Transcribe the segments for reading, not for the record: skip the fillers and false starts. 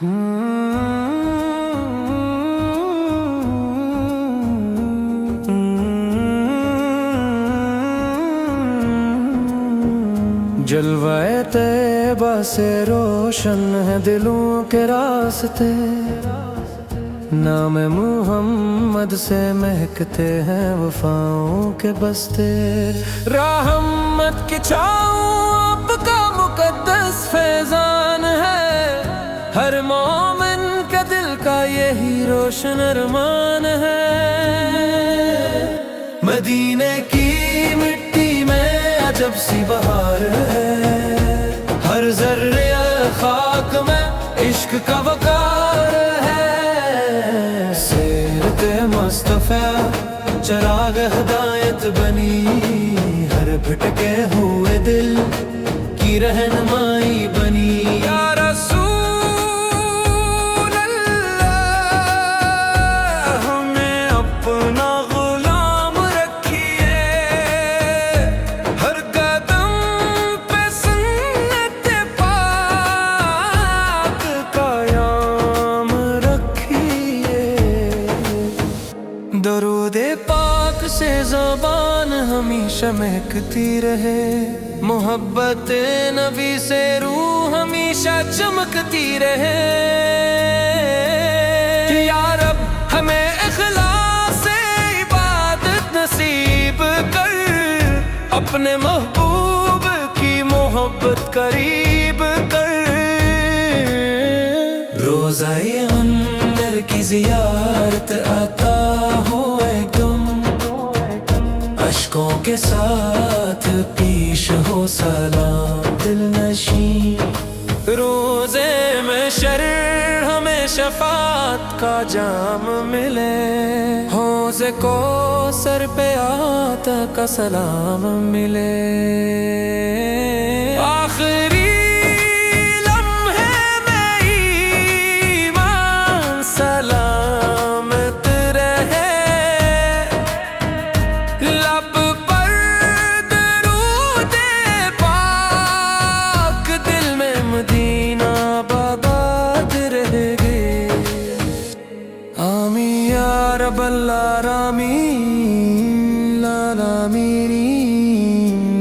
جلوہ طیبہ سے روشن ہے دلوں کے راستے، نام محمد سے مہکتے ہیں وفاؤں کے بستے۔ رحمت کی چھاؤں آپ کا مقدس فیضان ہے، ہر مومن کے دل کا یہی روشن ارمان ہے۔ مدینے کی مٹی میں عجب سی بہار ہے، ہر ذرے خاک میں عشق کا وقار ہے۔ سیرت مصطفیٰ چراغ ہدایت بنی، ہر بھٹکے ہوئے دل کی رہنمائی بنی۔ یا رسول اللہ ہمیں اپنا غلام رکھیے، ہر قدم پہ سنت پاک قیام رکھیے۔ درود پاک سے زبان ہمیشہ مہکتی رہے، محبت نبی سے روح ہمیشہ چمکتی رہے۔ یا رب ہمیں اخلاص سے عبادت نصیب کر، اپنے محبوب کی محبت قریب کر۔ روزہ انور کی زیارت عطا ہو ایک دم، اشکوں کے ساتھ پیش ہو سلام دل نشین۔ روزے میں شر ہمیں شفاعت کا جام ملے، حوض کوثر پہ آتا کا سلام ملے۔ آخری لمحے میں ایمان سلامت رہے، لب پر درود پاک، دل میں مدینہ آباد رہے گی۔ آمین یا رب العالمین، العالمین،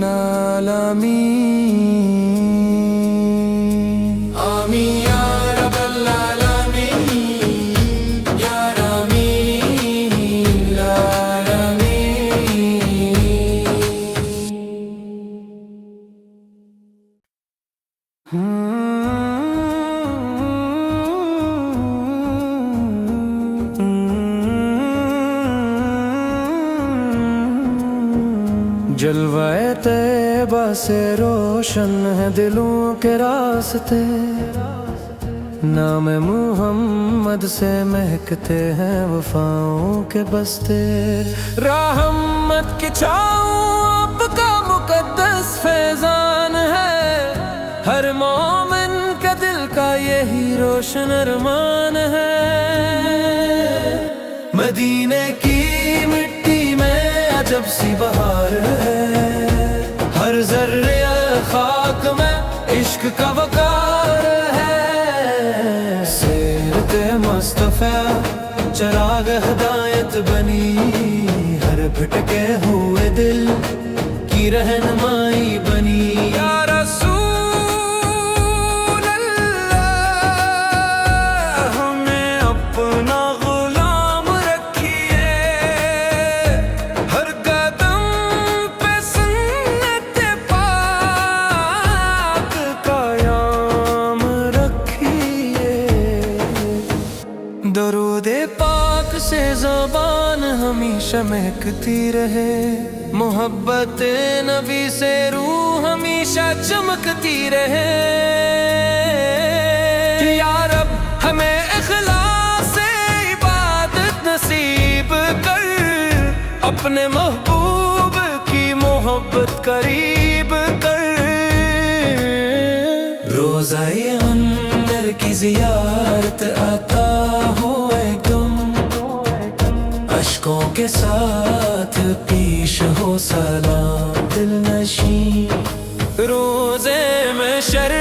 العالمین۔ آمین یا رب العالمین، یا رامین، جلوہ طیبہ سے روشن ہے دلوں کے راستے، نام محمد سے مہکتے ہیں وفاؤں کے بستے۔ رحمت کی چھاؤں آپ کا مقدس فیضان ہے، ہر مومن کے دل کا یہی روشن ارمان ہے۔ مدینے کی مٹی میں عجب سی بہار ہے، ہر ذرے خاک میں عشق کا وقار ہے۔ سیرت مصطفیٰ چراغ ہدایت بنی، ہر بھٹکے ہوئے دل کی رہنمائی بنی۔ یا رسول اللہ ہمیں اپنا غلام رکھیے، ہر قدم پہ سنت پاک قیام رکھیے۔ درود پاک سے زبان ہمیشہ مہکتی رہے، محبت نبی سے روح ہمیشہ چمکتی رہے۔ یا رب ہمیں اخلاص سے عبادت نصیب کر، اپنے محبوب کی محبت قریب کر۔ روزہ انور کی زیارت عطا ہو ایک دم، اشکوں کے ساتھ پیش ہو سلام دل نشین۔ روزے میں شر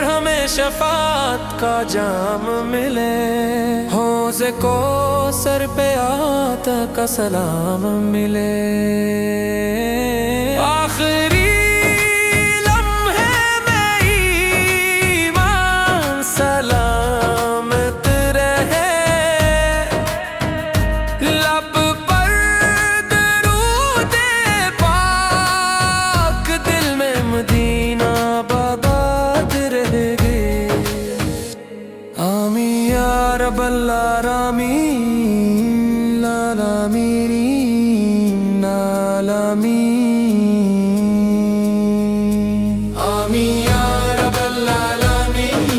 ہمیں شفاعت کا جام ملے، حوض کو سر پہ آتا کا سلام ملے، آخری لمحے میں ایمان سلامت رہے، لب پر درود پاک، دل میں مدینہ آباد رہے گی، آمین یا رب العالمین، العالمین، العالمین، آمین یا رب العالمین،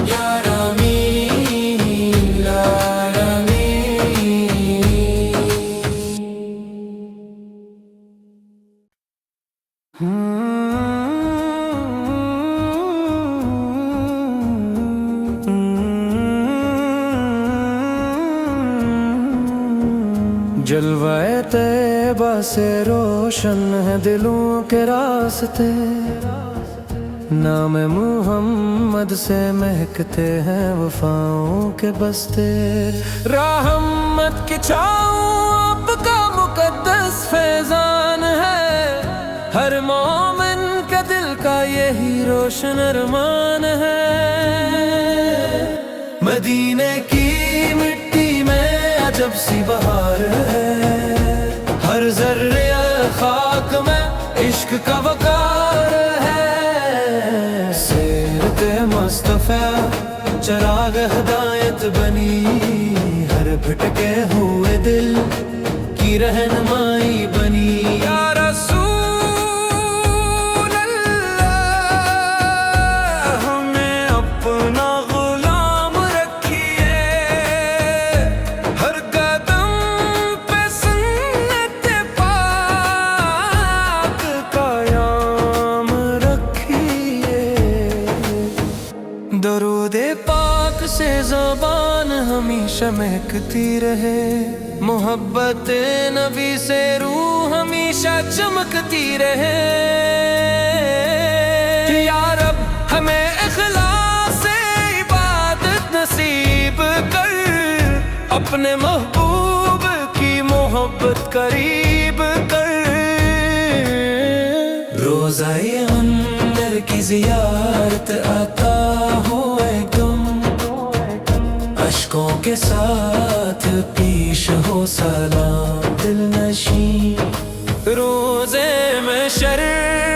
یا رامین، جلوہ طیبہ سے روشن ہے دلوں کے راستے، نام محمد سے مہکتے ہیں وفاؤں کے بستے، رحمت کی چھاؤں آپ کا مقدس فیضان ہے، ہر مومن کے دل کا یہی روشن ارمان ہے، مدینے کی مٹی میں عجب سی بہار ہے، ہر ذرے خاک میں عشق کا وقار ہے، سیرت مصطفیٰ چراغ ہدایت بنی، ہر بھٹکے ہوئے دل کی رہنمائی بنی، یا رسول اللہ ہمیں اپنا غلام رکھیے، ہر قدم پہ سنت پاک قیام رکھیے، درود پاک سے زبان ہمیشہ مہکتی رہے، محبت نبی سے روح ہمیشہ چمکتی رہے، یا رب ہمیں اخلاص سے عبادت نصیب کر، اپنے محبوب کی محبت قریب کر، روزہ انور کی زیارت عطا ہو ایک دم، اشکوں کے ساتھ پیش ہو سلام دل نشین، روزے میں شر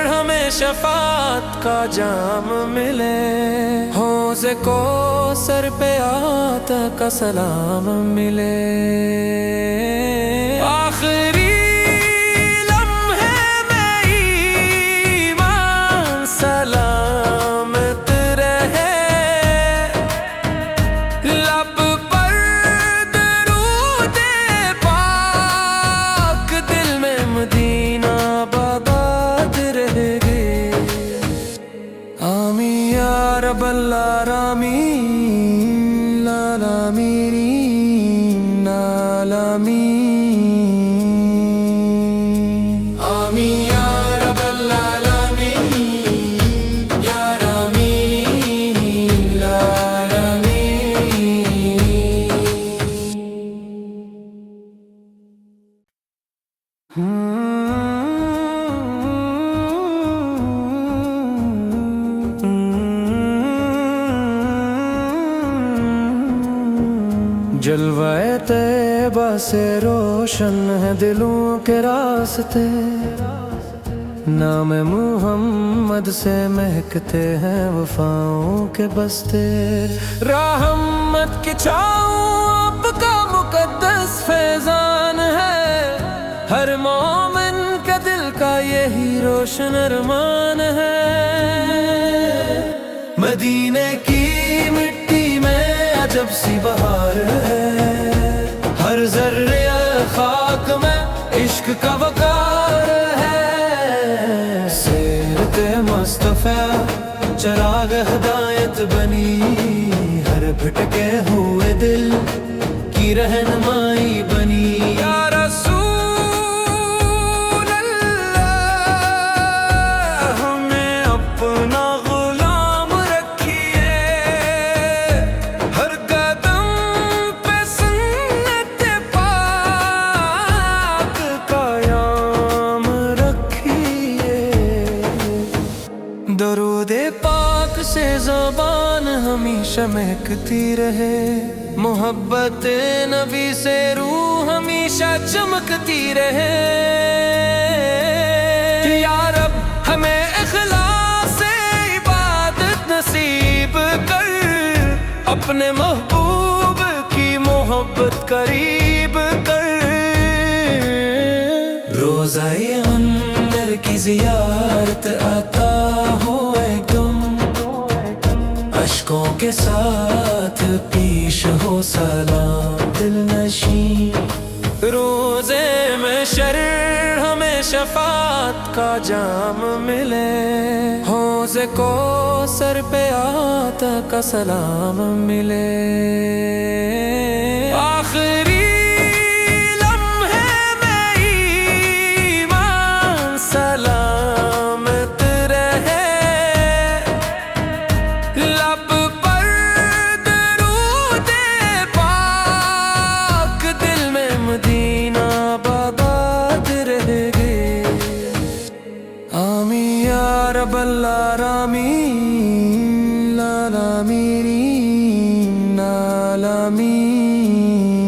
ہمیں شفاعت کا جام ملے، حوض کو سر پہ آتا کا سلام ملے، آخری لمحے میں ایمان سلامت رہے، لب پر درود پاک، دل میں مدینہ آباد رہے گی، آمین یا رب العالمین، العالمین، العالمین، آمین یا رب العالمین، یا رامین، جلوہ طیبہ سے روشن ہے دلوں کے راستے، نام محمد سے مہکتے ہیں وفاؤں کے بستے، رحمت کی چھاؤں آپ کا مقدس فیضان ہے، ہر مومن کے دل کا یہی روشن ارمان ہے، مدینے کی مٹی میں عجب سی بہار ہے، ہر ذرے خاک میں عشق کا وقار ہے، سیرت مصطفیٰ چراغ ہدایت بنی، ہر بھٹکے ہوئے دل کی رہنمائی بنی، یا رسول اللہ ہمیں اپنا غلام رکھیے، ایمان ہمیشہ مہکتی رہے، محبت نبی سے روح ہمیشہ چمکتی رہے۔ یا رب ہمیں اخلاص سے عبادت نصیب کر، اپنے محبوب کی محبت قریب کر۔ روزہ انور کی زیارت عطا ہو ایک دم، اشکوں کے ساتھ پیش ہو سلام دل نشین۔ روزے میں شر ہمیں شفاعت کا جام ملے، حوض کوثر پہ آتا کا سلام ملے۔ آخری رب العالمین العالمین العالمین